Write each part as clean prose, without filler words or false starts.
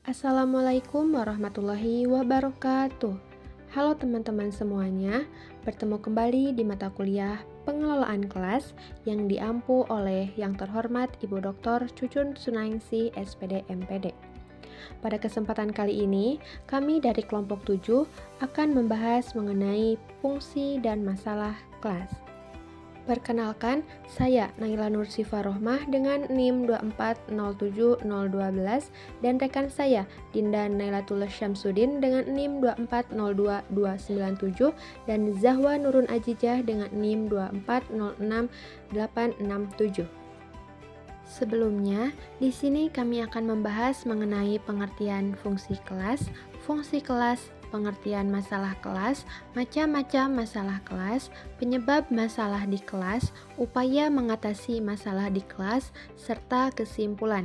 Assalamualaikum warahmatullahi wabarakatuh. Halo teman-teman semuanya, bertemu kembali di mata kuliah Pengelolaan Kelas yang diampu oleh yang terhormat Ibu Dr. Cucun Sunaingsi, SPD MPD. Pada kesempatan kali ini, kami dari kelompok 7 akan membahas mengenai fungsi dan masalah kelas. Perkenalkan, saya Naila Nursifa Rohmah dengan NIM 2407012 dan rekan saya Dinda Nailatul Syamsuddin dengan NIM 2402297 dan Zahwa Nurun Ajijah dengan NIM 2406867. Sebelumnya, di sini kami akan membahas mengenai pengertian fungsi kelas, pengertian masalah kelas, macam-macam masalah kelas, penyebab masalah di kelas, upaya mengatasi masalah di kelas, serta kesimpulan.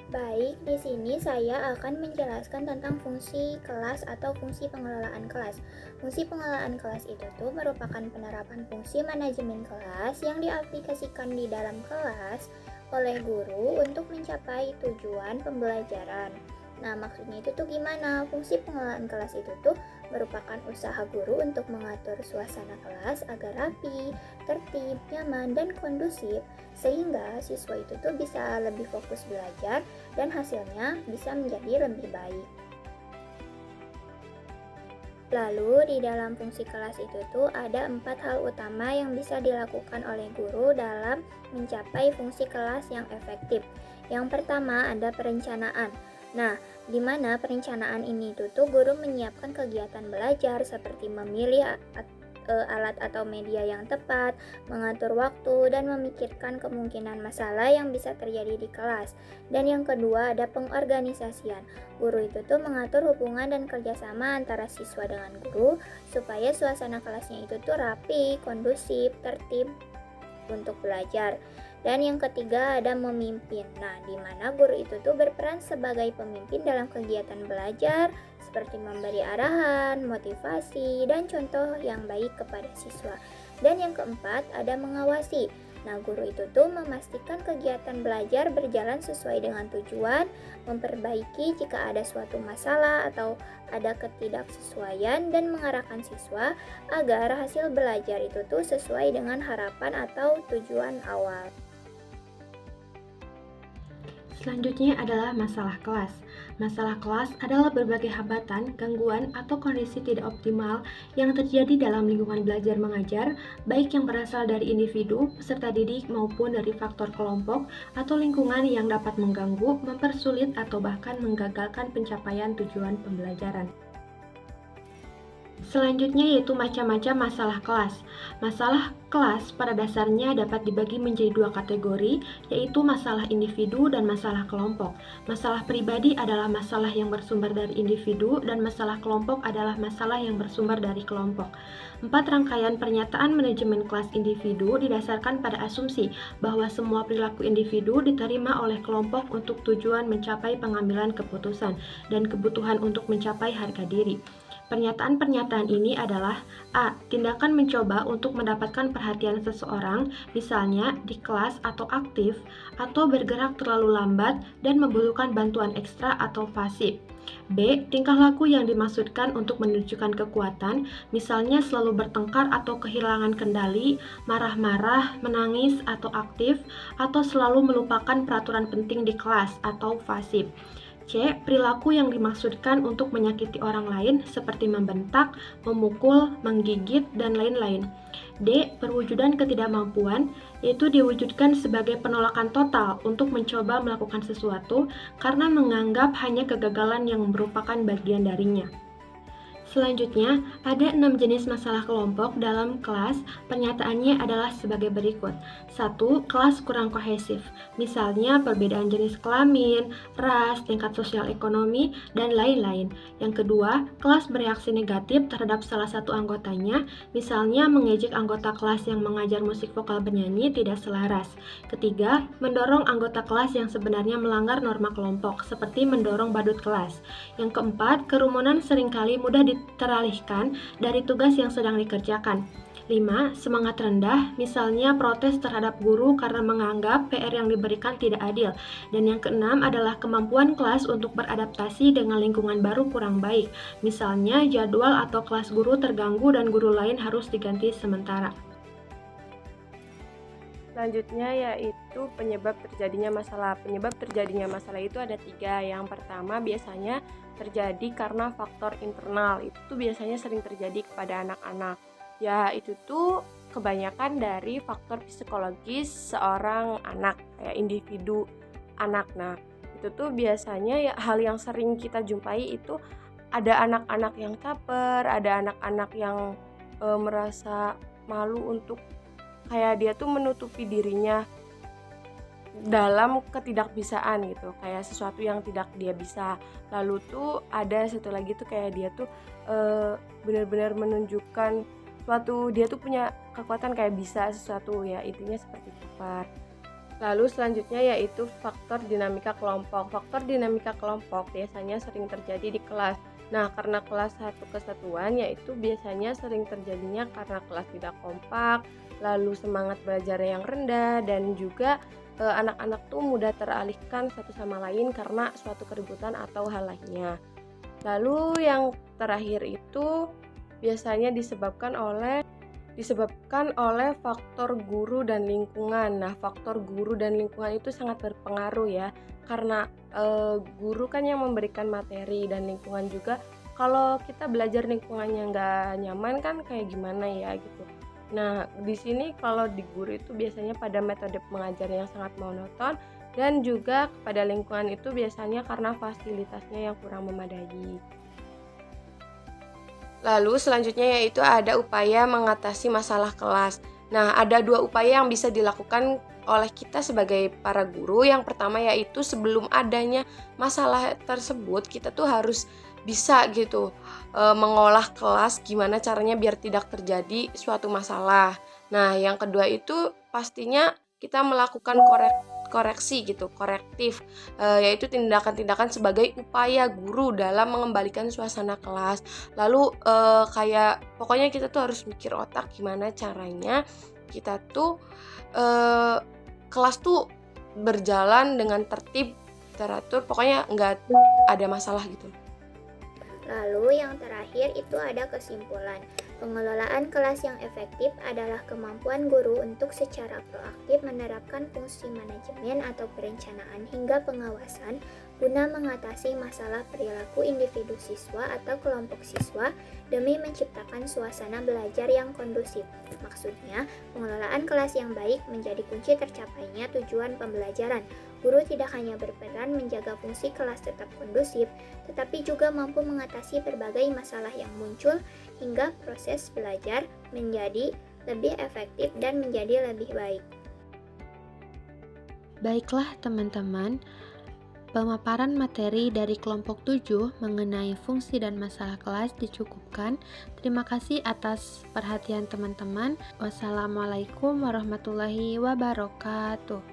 Baik, di sini saya akan menjelaskan tentang fungsi kelas atau fungsi pengelolaan kelas. Fungsi pengelolaan kelas itu merupakan penerapan fungsi manajemen kelas yang diaplikasikan di dalam kelas oleh guru untuk mencapai tujuan pembelajaran. Nah, maksudnya itu gimana? Fungsi pengelolaan kelas itu merupakan usaha guru untuk mengatur suasana kelas agar rapi, tertib, nyaman, dan kondusif sehingga siswa itu bisa lebih fokus belajar dan hasilnya bisa menjadi lebih baik. Lalu di dalam fungsi kelas itu ada 4 hal utama yang bisa dilakukan oleh guru dalam mencapai fungsi kelas yang efektif. Yang pertama ada perencanaan. Nah, di mana perencanaan ini guru menyiapkan kegiatan belajar seperti memilih alat atau media yang tepat, mengatur waktu, dan memikirkan kemungkinan masalah yang bisa terjadi di kelas. Dan yang kedua ada pengorganisasian. Guru itu mengatur hubungan dan kerjasama antara siswa dengan guru supaya suasana kelasnya itu rapi, kondusif, tertib untuk belajar. Dan yang ketiga ada memimpin. Nah, di mana guru itu berperan sebagai pemimpin dalam kegiatan belajar seperti memberi arahan, motivasi, dan contoh yang baik kepada siswa. Dan yang keempat ada mengawasi. Nah, guru itu memastikan kegiatan belajar berjalan sesuai dengan tujuan, memperbaiki jika ada suatu masalah atau ada ketidaksesuaian dan mengarahkan siswa agar hasil belajar itu sesuai dengan harapan atau tujuan awal. Selanjutnya adalah masalah kelas. Masalah kelas adalah berbagai hambatan, gangguan, atau kondisi tidak optimal yang terjadi dalam lingkungan belajar mengajar, baik yang berasal dari individu, peserta didik, maupun dari faktor kelompok atau lingkungan yang dapat mengganggu, mempersulit, atau bahkan menggagalkan pencapaian tujuan pembelajaran. Selanjutnya yaitu macam-macam masalah kelas. Masalah kelas pada dasarnya dapat dibagi menjadi dua kategori, yaitu masalah individu dan masalah kelompok. Masalah pribadi adalah masalah yang bersumber dari individu dan masalah kelompok adalah masalah yang bersumber dari kelompok. 4 rangkaian pernyataan manajemen kelas individu didasarkan pada asumsi bahwa semua perilaku individu diterima oleh kelompok untuk tujuan mencapai pengambilan keputusan dan kebutuhan untuk mencapai harga diri. Pernyataan-pernyataan ini adalah A. Tindakan mencoba untuk mendapatkan perhatian seseorang, misalnya di kelas atau aktif, atau bergerak terlalu lambat dan membutuhkan bantuan ekstra atau pasif. B. Tingkah laku yang dimaksudkan untuk menunjukkan kekuatan, misalnya selalu bertengkar atau kehilangan kendali, marah-marah, menangis atau aktif, atau selalu melupakan peraturan penting di kelas atau pasif. C. Perilaku yang dimaksudkan untuk menyakiti orang lain seperti membentak, memukul, menggigit, dan lain-lain. D. Perwujudan ketidakmampuan, yaitu diwujudkan sebagai penolakan total untuk mencoba melakukan sesuatu karena menganggap hanya kegagalan yang merupakan bagian darinya. Selanjutnya, ada 6 jenis masalah kelompok dalam kelas. Pernyataannya adalah sebagai berikut. 1. Kelas kurang kohesif. Misalnya perbedaan jenis kelamin, ras, tingkat sosial ekonomi, dan lain-lain. Yang kedua, kelas bereaksi negatif terhadap salah satu anggotanya. Misalnya mengejek anggota kelas yang mengajar musik vokal bernyanyi tidak selaras. Ketiga, mendorong anggota kelas yang sebenarnya melanggar norma kelompok, seperti mendorong badut kelas. Yang keempat, kerumunan seringkali mudah teralihkan dari tugas yang sedang dikerjakan. 5. Semangat rendah, misalnya protes terhadap guru karena menganggap PR yang diberikan tidak adil. Dan yang keenam adalah kemampuan kelas untuk beradaptasi dengan lingkungan baru kurang baik. Misalnya jadwal atau kelas guru terganggu dan guru lain harus diganti sementara. Selanjutnya yaitu penyebab terjadinya masalah. Penyebab terjadinya masalah itu ada 3. Yang pertama biasanya terjadi karena faktor internal. Itu biasanya sering terjadi kepada anak-anak. Ya itu tuh kebanyakan dari faktor psikologis seorang anak, kayak individu anak. Nah itu tuh biasanya ya hal yang sering kita jumpai itu ada anak-anak yang caper, ada anak-anak yang merasa malu untuk kayak dia tuh menutupi dirinya dalam ketidakbisaan gitu, kayak sesuatu yang tidak dia bisa. Lalu tuh ada satu lagi tuh kayak dia tuh benar-benar menunjukkan suatu, dia tuh punya kekuatan kayak bisa sesuatu, ya intinya seperti caper. Lalu selanjutnya yaitu faktor dinamika kelompok. Faktor dinamika kelompok biasanya sering terjadi di kelas. Nah, karena kelas satu kesatuan yaitu biasanya sering terjadinya karena kelas tidak kompak, lalu semangat belajar yang rendah, dan juga anak-anak tuh mudah teralihkan satu sama lain karena suatu keributan atau hal lainnya. Lalu yang terakhir itu biasanya disebabkan oleh faktor guru dan lingkungan. Nah, faktor guru dan lingkungan itu sangat berpengaruh ya, karena guru kan yang memberikan materi, dan lingkungan juga. Kalau kita belajar lingkungannya nggak nyaman kan kayak gimana ya gitu. Nah, di sini kalau di guru itu biasanya pada metode pengajar yang sangat monoton, dan juga kepada lingkungan itu biasanya karena fasilitasnya yang kurang memadai. Lalu selanjutnya yaitu ada upaya mengatasi masalah kelas. Nah, ada 2 upaya yang bisa dilakukan oleh kita sebagai para guru. Yang pertama yaitu sebelum adanya masalah tersebut, kita tuh harus bisa gitu mengolah kelas, gimana caranya biar tidak terjadi suatu masalah. Nah, yang kedua itu pastinya kita melakukan koreksi gitu, korektif, yaitu tindakan-tindakan sebagai upaya guru dalam mengembalikan suasana kelas. Lalu kayak pokoknya kita tuh harus mikir otak gimana caranya kita tuh kelas tuh berjalan dengan tertib, teratur, pokoknya nggak ada masalah gitu. Lalu yang terakhir itu ada kesimpulan. Pengelolaan kelas yang efektif adalah kemampuan guru untuk secara proaktif menerapkan fungsi manajemen atau perencanaan hingga pengawasan guna mengatasi masalah perilaku individu siswa atau kelompok siswa demi menciptakan suasana belajar yang kondusif. Maksudnya, pengelolaan kelas yang baik menjadi kunci tercapainya tujuan pembelajaran. Guru tidak hanya berperan menjaga fungsi kelas tetap kondusif, tetapi juga mampu mengatasi berbagai masalah yang muncul hingga proses belajar menjadi lebih efektif dan menjadi lebih baik. Baiklah teman-teman, pemaparan materi dari kelompok 7 mengenai fungsi dan masalah kelas dicukupkan. Terima kasih atas perhatian teman-teman. Wassalamualaikum warahmatullahi wabarakatuh.